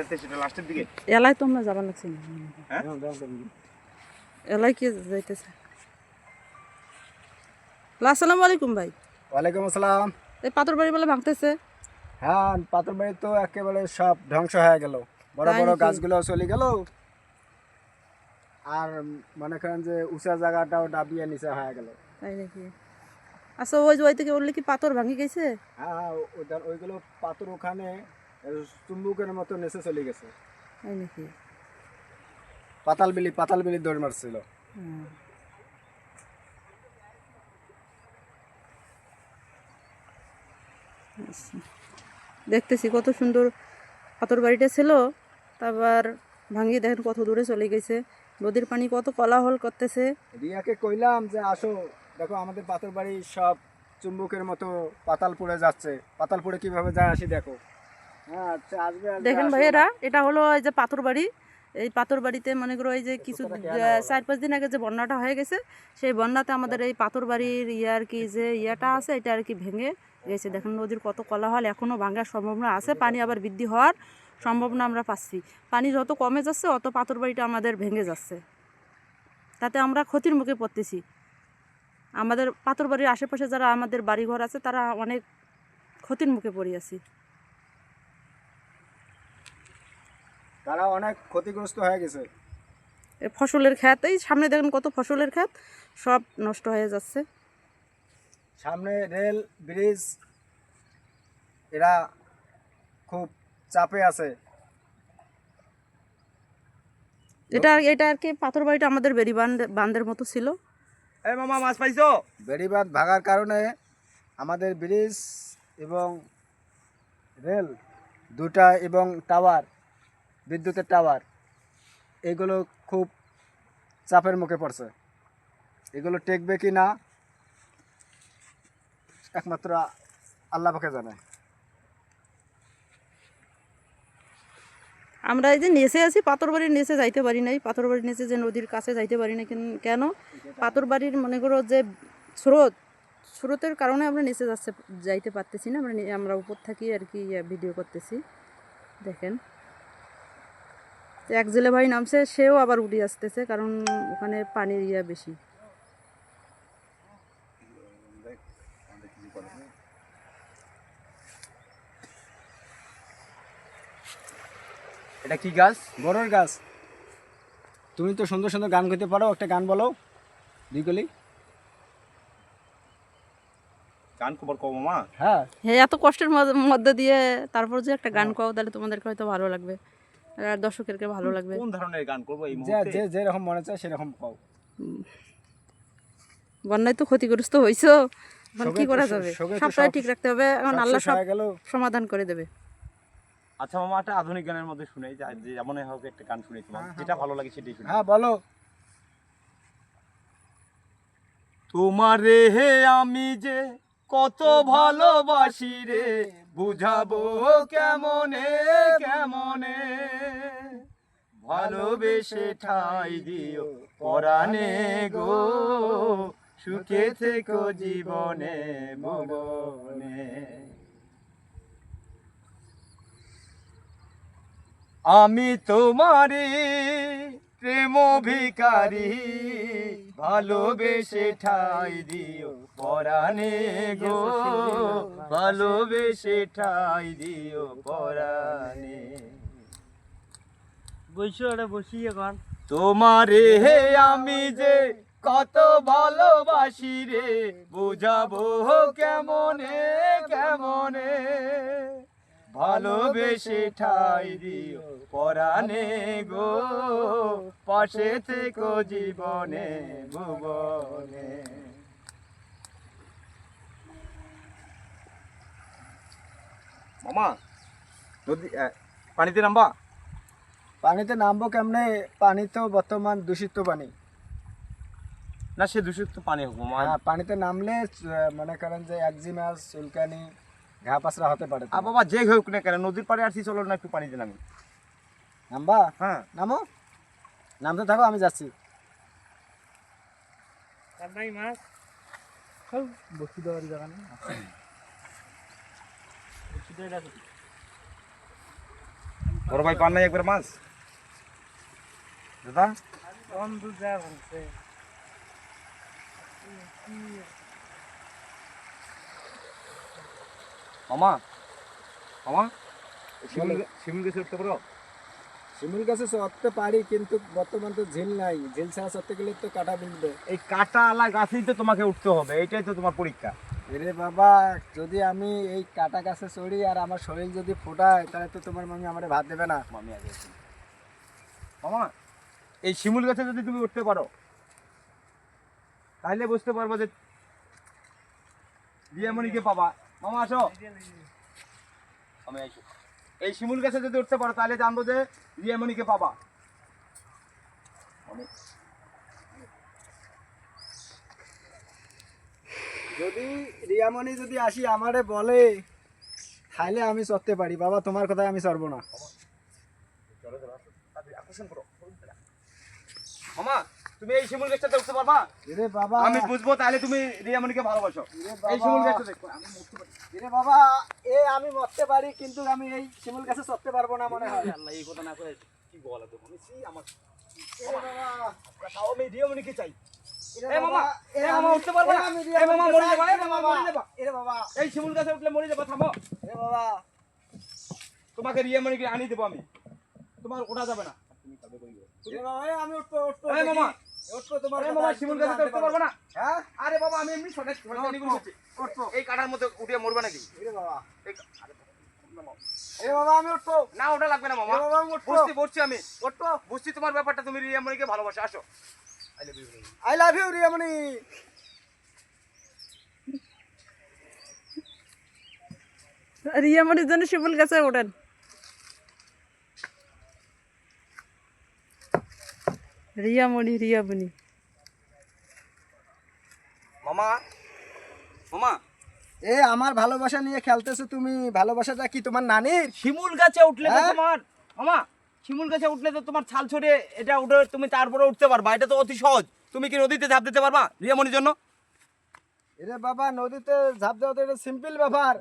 আস্তে সেটা লাস্টের দিকে এলাই তোমরা যাবার লাগছে না হ্যাঁ এলাই কি যাইতেছে। আসসালামু আলাইকুম ভাই। ওয়ালাইকুম আসসালাম। এই পাথর বাড়ি বলে ভাঙতেছে। হ্যাঁ, পাথর বাড়ি তো একেবারে সব ধ্বংস হয়ে গেল, বড় তাই বড় নাকি? গাছগুলো চলে গেল, আর মনে করেন যে উঁচা জায়গাটাও ডাবিয়ে নিচে হয়ে গেল। তাই নাকি? আচ্ছা ওই যে ওই থেকে বললে কি পাথর ভাঙি গেছে? হ্যাঁ, ওইগুলো পাথর ওখানে চুম্বুকের মতো নিচে চলে গেছে। তাই নাকি? পাতাল বিলি দৌড় মারছিল। হুম। আচ্ছা। দেখতেছি কত সুন্দর পাথর বাড়িটা ছিল, তারপর ভাঙিয়ে দেখেন কত দূরে চলে গেছে। নদীর পানি কত কোলাহল করতেছে। রিয়াকে কইলাম যে আসো দেখো আমাদের পাথর বাড়ি সব চুম্বুকের মতো পাতাল পড়ে যাচ্ছে, পাতাল পড়ে কিভাবে যায় আসি দেখো। হ্যাঁ আচ্ছা, আসবে দেখেন ভাইয়েরা, এটা হলো এই যে পাথর বাড়ি। এই পাথর বাড়িতে মনে করো এই যে কিছু 4-5 দিন আগে যে বন্যাটা হয়ে গেছে, সেই বন্যাতে আমাদের এই পাথর বাড়ির আর কি যে ইয়েটা আছে এটা আর কি ভেঙে গেছে। দেখেন নদীর কত কোলাহল, এখনও ভাঙার সম্ভাবনা আছে, পানি আবার বৃদ্ধি হওয়ার সম্ভাবনা আমরা পাচ্ছি। পানি যত কমে যাচ্ছে অত পাথর বাড়িটা আমাদের ভেঙে যাচ্ছে, তাতে আমরা ক্ষতির মুখে পড়তেছি। আমাদের পাথর বাড়ির আশেপাশে যারা আমাদের বাড়িঘর আছে তারা অনেক ক্ষতির মুখে পড়ে আছি। তারা অনেক ক্ষতিগ্রস্ত হয়ে গেছে। ফসলের ক্ষেত, এই সামনে দেখেন কত ফসলের ক্ষেত, সব নষ্ট হয়ে যাচ্ছে। সামনে রেল ব্রিজ, এরা খুব চাপে আছে। এটা আর কি পাথর বাড়িটা আমাদের বেড়ি বাঁধের মতো ছিল। এই মামা মাছ পাইছো? বেড়িবাঁধ ভাঙার কারণে আমাদের ব্রিজ এবং রেল দুটা এবং টাওয়ার, বিদ্যুতের টাওয়ার, এগুলো খুব চাপের মুখে পড়ছে। এগুলো টেকবে কি না একমাত্র আল্লাহ পাকে জানে। আমরা এই যে নিচে আছি, পাথর বাড়ির নিচে যাইতে পারি নাই। পাথর বাড়ির নিচে যে নদীর কাছে যাইতে পারি না কেন? পাথর বাড়ির মনে করো যে স্রোতের কারণে আমরা নিচে যাইতে পারতেছি না। আমরা উপর থাকি আর কি ভিডিও করতেছি। দেখেন এক জেলে ভাই নামছে, সেও আবার উঠে আসতেছে, কারণ ওখানে পানির বেশি। এটা কি গাছ? বড়র গাছ। তুমি তো সুন্দর সুন্দর গান গাইতে পারো, একটা গান বলো দুইকলি। গান খবর কব মামা? হ্যাঁ হ্যাঁ, এত কষ্টের মধ্যে দিয়ে তারপর যে একটা গান গাও, তাহলে তোমাদেরকে হয়তো ভালো লাগবে আর দর্শকেরকে ভালো লাগবে। কোন ধরনের গান করব এই যে মুহূর্তে? যে যেরকম মনে চায় সেরকম পাও। বন্যায় তো ক্ষতিগ্রস্ত হয়েছো, এখন কি করা যাবে? সবটাই ঠিক রাখতে হবে, এখন আল্লাহ সব সমাধান করে দেবে। আচ্ছা মামা, একটা আধুনিক গানের মধ্যে শুনাই, যে যেমন হোক একটা গান শুনি তোমার, যেটা ভালো লাগে সেটাই শুনি। হ্যাঁ বলো। তোমারে হে আমি যে কত ভালোবাসি রে, বুঝাবো কেমনে কেমনে, ভালোবেসে ঠাই দিও পরাণে গো, সুখে থেকো জীবনে ভুবনে। আমি তোমারি প্রেম ভিখারি, ভালোবেসে ঠাই দিও পরাণে গো, ভালোবেসে ঠাই দিও পরাণে। বসিয়ে গান। তোমারে হে আমি যে কত ভালোবাসি রে, বুঝাবো কেমনে কেমনে, ভালোবেসে ঠাই দিও পরাণে গো, পাশে থেকো জীবনে ভুবনে। মামা নদী পানিতে নামবা? পানিতে নামবো কেমনে? পানি তো বর্তমান দূষিত পানি। না সে দূষিত পানি হোক মামা। হ্যাঁ, পানিতে নামলে মনে করেন যে একজিমা, চুলকানি, ঘা পাসরা হতে পারে। আর বাবা যে হোক না কেন, নদীর পাড়ে আসছি, চলো না একটু পানিতে নামি। নামবা? হ্যাঁ নামো, নামতে থাকো, আমি যাচ্ছি। মাছ বসি দেওয়ার জায়গা নেই। বড় ভাই পান নাই একবার মাছ দাদা? বন্ধু যা বলছে মামা মামা শিমুল গাছে উঠতে পারো? শিমুল গাছে চড়তে পারি, কিন্তু বর্তমান তো ঝিল নাই, ঝিল ছাড়া চড়তে গেলে তো কাটা বিঁধবে। এই কাটা আলা গাছেই তো তোমাকে উঠতে হবে, এইটাই তো তোমার পরীক্ষা। এরে বাবা, যদি আমি এই কাটা গাছে চড়ি আর আমার শরীর যদি ফোটায়, তাহলে তো তোমার মামি আমারে ভাত দেবে না। মামি আগে মামা এই শিমুল গাছে যদি তুমি উঠতে পারো তাহলে বুঝতে পারবো যে রিয়ামণিকে পাবা। মামা আসো, আমি আইসো। এই শিমুল গাছে যদি উঠতে পারো তাহলে জানবো যে রিয়ামণিকে পাবা। যদি রিয়ামণি যদি আসি আমারে বলে, তাহলে আমি চড়তে পারি। বাবা, তোমার কথায় আমি চড়বো না। মামা তুমি এই শিমুল গাছটাতে উঠতে পারবা? এরে বাবা, আমি বুঝবো তাহলে তুমি রিয়ামণিকে ভালোবাসো। এই শিমুল গাছটা দেখো, আমি উঠতে পারি। এরে বাবা, আমি মরতে পারি, কিন্তু আমি এই শিমুল গাছে চড়তে পারবো না মনে হয়। আল্লাহ, এই কথা না করে কি বলা তো আমি আমার এরে বাবা, তাও আমি রিয়ামণিকে চাই। এরে এই মামা, বাবা, এই মামা উঠতে পারবে না? আমি এই মামা মরে যাবা, এই এরে মামা মরে যাবা। এরে বাবা, এই শিমুল গাছে উঠলে মরে যাবা, থামো। এরে বাবা, তোমাকে রিয়ামণিকে আনি দেবো আমি, তোমার ওঠা যাবে না। এরে বাবা, আমি উঠবো, উঠবো। এই মামা, উঠবো, তোমার এই কথা মামা আমি শিমুল তুমি গাছে জানতে উঠতে পারবে না? হ্যাঁ, আরে বাবা, আমি এমনি শর্টে উঠবো। এই কাটার মধ্যে উঠে মরবে নাকি? এরে বাবা, এই- আরে নামাও। এরে বাবা, আমি উঠবো। না ওটা লাগবে না মামা, এরে বাবা, আমি উঠবো। বুঝছি আমি বুঝছি তোমার ব্যাপারটা, তুমি রিয়ামণিকে ভালোবাসো। আসো, I love you. I love you Riyamoni. রিয়ামণির জন্য শিমুল গাছে ওঠেন। রিয়ামণি মামা মামা আমার ভালোবাসা নিয়ে খেলতেছো তুমি। ভালোবাসাটা কি তোমার নানির? শিমুল গাছে উঠলে তো হ্যাঁ? তোমার মামা শিমুল গাছে উঠলে তো তোমার ছাল ছড়ে এটা উঠে তুমি তারপরে উঠতে পারবা। এটা তো অতি সহজ। তুমি কি নদীতে ঝাঁপ দিতে পারবা রিয়ামণির জন্য? এরে বাবা, নদীতে ঝাঁপ দেওয়া তো এটা সিম্পল ব্যাপার।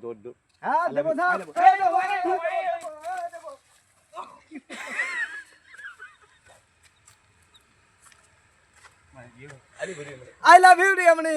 হ্যাঁ, দেবো ঝাঁপ। I love you Riyamoni.